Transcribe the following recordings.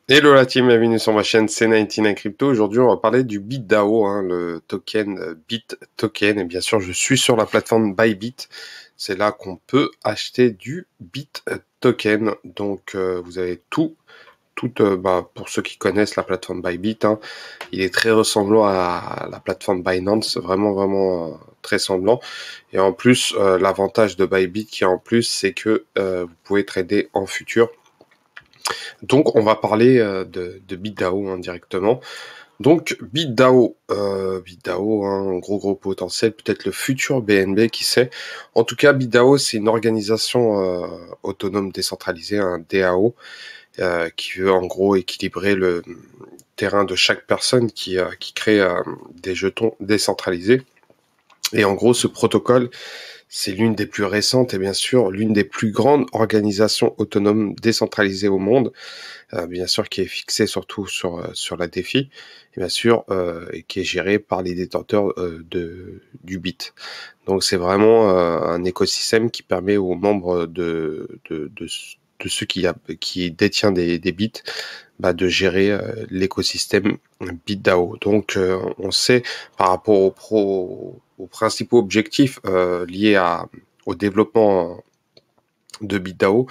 Hello la team, bienvenue sur ma chaîne C99 Crypto. Aujourd'hui, on va parler du BitDAO, le token BitToken. Et bien sûr, je suis sur la plateforme Bybit. C'est là qu'on peut acheter du BitToken. Donc, vous avez pour ceux qui connaissent la plateforme Bybit, il est très ressemblant à la plateforme Binance, vraiment très semblant. Et en plus, l'avantage de Bybit c'est que vous pouvez trader en futur. Donc, on va parler de BitDAO directement. Donc, BitDAO, un gros potentiel, peut-être le futur BNB, qui sait. En tout cas, BitDAO, c'est une organisation autonome décentralisée, un DAO, qui veut en gros équilibrer le terrain de chaque personne qui crée des jetons décentralisés. Et en gros, ce protocole, c'est l'une des plus récentes et bien sûr l'une des plus grandes organisations autonomes décentralisées au monde, bien sûr qui est fixée surtout sur la DeFi, et bien sûr et qui est gérée par les détenteurs du Bit. Donc c'est vraiment un écosystème qui permet aux membres de ceux qui détiennent des bits de gérer l'écosystème BitDAO. Donc on sait par rapport aux principaux objectifs liés au développement de BitDAO.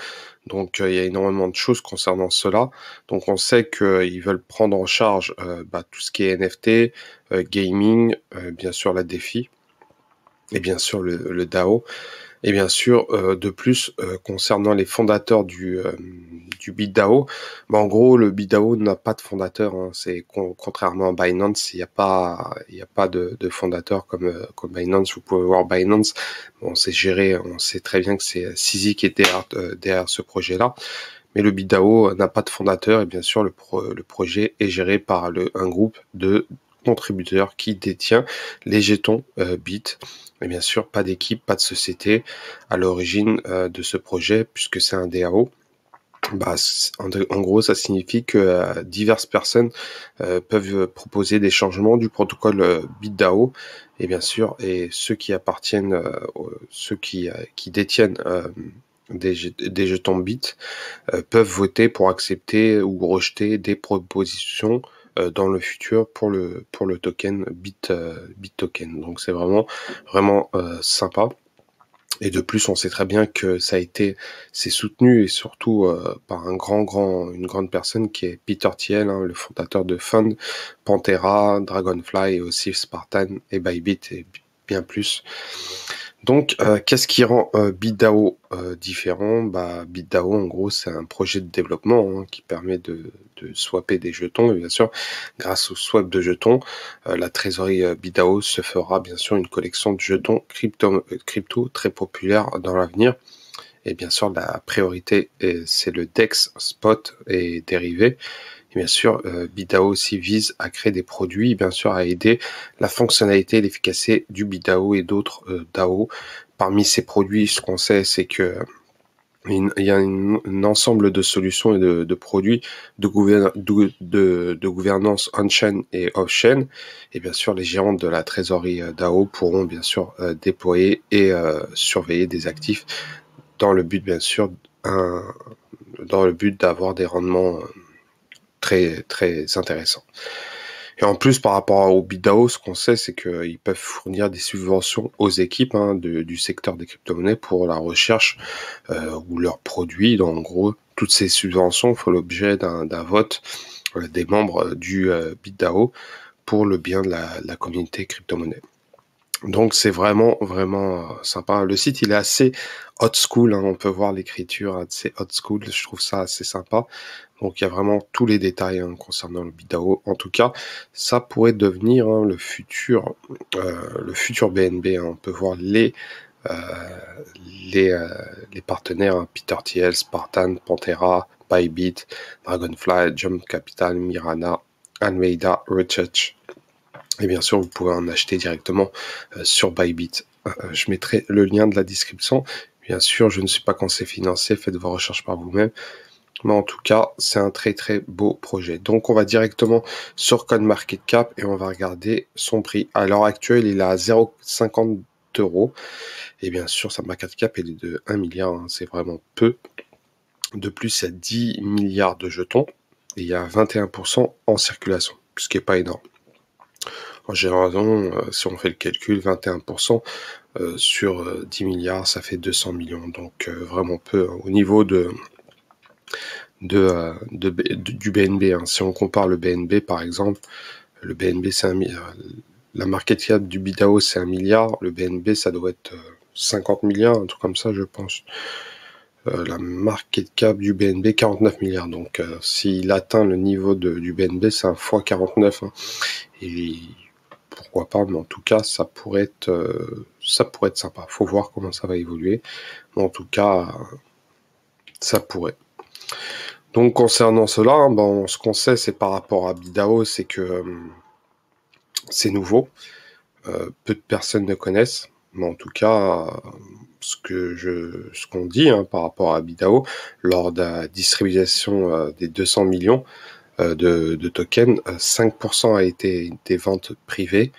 Donc il y a énormément de choses concernant cela. Donc on sait qu'ils veulent prendre en charge tout ce qui est NFT, gaming, bien sûr la DeFi et bien sûr le DAO. Et bien sûr, de plus, concernant les fondateurs du BitDAO, en gros, le BitDAO n'a pas de fondateur. C'est contrairement à Binance, il y a pas de fondateur comme Binance. Vous pouvez voir Binance, bon, c'est géré, on sait très bien que c'est CZ qui est derrière ce projet-là. Mais le BitDAO n'a pas de fondateur et bien sûr, le projet est géré par un groupe de contributeurs qui détient les jetons Bit. Et bien sûr, pas d'équipe, pas de société à l'origine de ce projet puisque c'est un DAO. En gros, ça signifie que diverses personnes peuvent proposer des changements du protocole BitDAO et bien sûr, et ceux qui appartiennent, ceux qui détiennent des jetons Bit peuvent voter pour accepter ou rejeter des propositions dans le futur pour le token BitToken. Donc c'est vraiment sympa. Et de plus, on sait très bien que c'est soutenu et surtout par une grande personne qui est Peter Thiel, le fondateur de Fund, Pantera, Dragonfly et aussi Spartan et Bybit et bien plus. Donc, qu'est-ce qui rend BitDAO différent? BitDAO, en gros, c'est un projet de développement qui permet de swapper des jetons. Et bien sûr, grâce au swap de jetons, la trésorerie BitDAO se fera bien sûr une collection de jetons crypto très populaire dans l'avenir. Et bien sûr, la priorité, c'est le DEX, spot et dérivé. Et bien sûr, BitDAO aussi vise à créer des produits, bien sûr à aider la fonctionnalité et l'efficacité du BitDAO et d'autres DAO. Parmi ces produits, ce qu'on sait, c'est que il y a un ensemble de solutions et de produits de gouvernance on-chain et off-chain. Et bien sûr, les gérants de la trésorerie DAO pourront bien sûr déployer et surveiller des actifs dans le but, bien sûr, dans le but d'avoir des rendements très intéressants. Et en plus, par rapport au BitDAO, ce qu'on sait, c'est qu'ils peuvent fournir des subventions aux équipes du secteur des crypto-monnaies pour la recherche ou leurs produits. Donc, en gros, toutes ces subventions font l'objet d'un vote des membres du BitDAO pour le bien de la communauté crypto-monnaie. Donc c'est vraiment sympa. Le site il est assez old school, on peut voir l'écriture, c'est old school, je trouve ça assez sympa. Donc il y a vraiment tous les détails concernant le BitDAO. En tout cas, ça pourrait devenir le futur BNB. On peut voir euh, les partenaires, Peter Thiel, Spartan, Pantera, Bybit, Dragonfly, Jump Capital, Mirana, Almeida, Research. Et bien sûr, vous pouvez en acheter directement sur Bybit. Je mettrai le lien de la description. Bien sûr, je ne suis pas conseiller financier, faites vos recherches par vous-même. Mais en tout cas, c'est un très beau projet. Donc, on va directement sur CoinMarketCap et on va regarder son prix. À l'heure actuelle, il est à 0,50 euros. Et bien sûr, sa market cap est de 1 milliard. C'est vraiment peu. De plus, il y a 10 milliards de jetons. et il y a 21% en circulation, ce qui est pas énorme. En général, si on fait le calcul, 21% sur 10 milliards, ça fait 200 millions, donc vraiment peu, hein. Au niveau du BNB, hein. Si on compare le BNB, par exemple, le BNB, la market cap du BDAO, c'est 1 milliard, le BNB, ça doit être 50 milliards, un truc comme ça, je pense. La market cap du BNB, 49 milliards. Donc, s'il atteint le niveau du BNB, c'est un fois 49. Hein. Et pourquoi pas, mais en tout cas, ça pourrait être sympa. Faut voir comment ça va évoluer. Mais en tout cas, ça pourrait. Donc, concernant cela, hein, bon, ce qu'on sait, c'est par rapport à BDAO, c'est que c'est nouveau. Peu de personnes ne connaissent. Mais en tout cas, ce qu'on dit hein, par rapport à BDAO, lors de la distribution des 200 millions de tokens, 5% a été des ventes privées,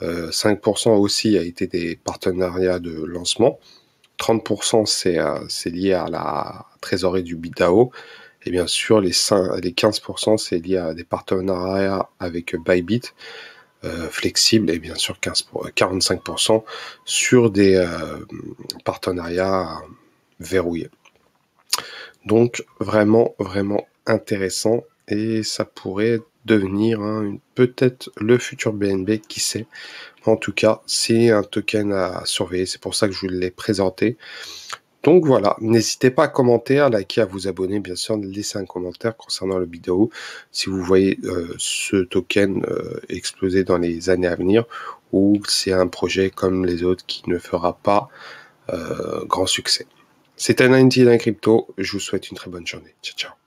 5% aussi a été des partenariats de lancement, 30% c'est lié à la trésorerie du BDAO, et bien sûr les 15% c'est lié à des partenariats avec Bybit, flexible, et bien sûr 45% sur des partenariats verrouillés. Donc vraiment intéressant, et ça pourrait devenir peut-être le futur BNB, qui sait. En tout cas, c'est un token à surveiller, c'est pour ça que je vous l'ai présenté. Donc voilà, n'hésitez pas à commenter, à liker, à vous abonner, bien sûr, laissez un commentaire concernant la vidéo, si vous voyez ce token exploser dans les années à venir, ou c'est un projet comme les autres qui ne fera pas grand succès. C'était 99 Crypto, je vous souhaite une très bonne journée. Ciao, ciao.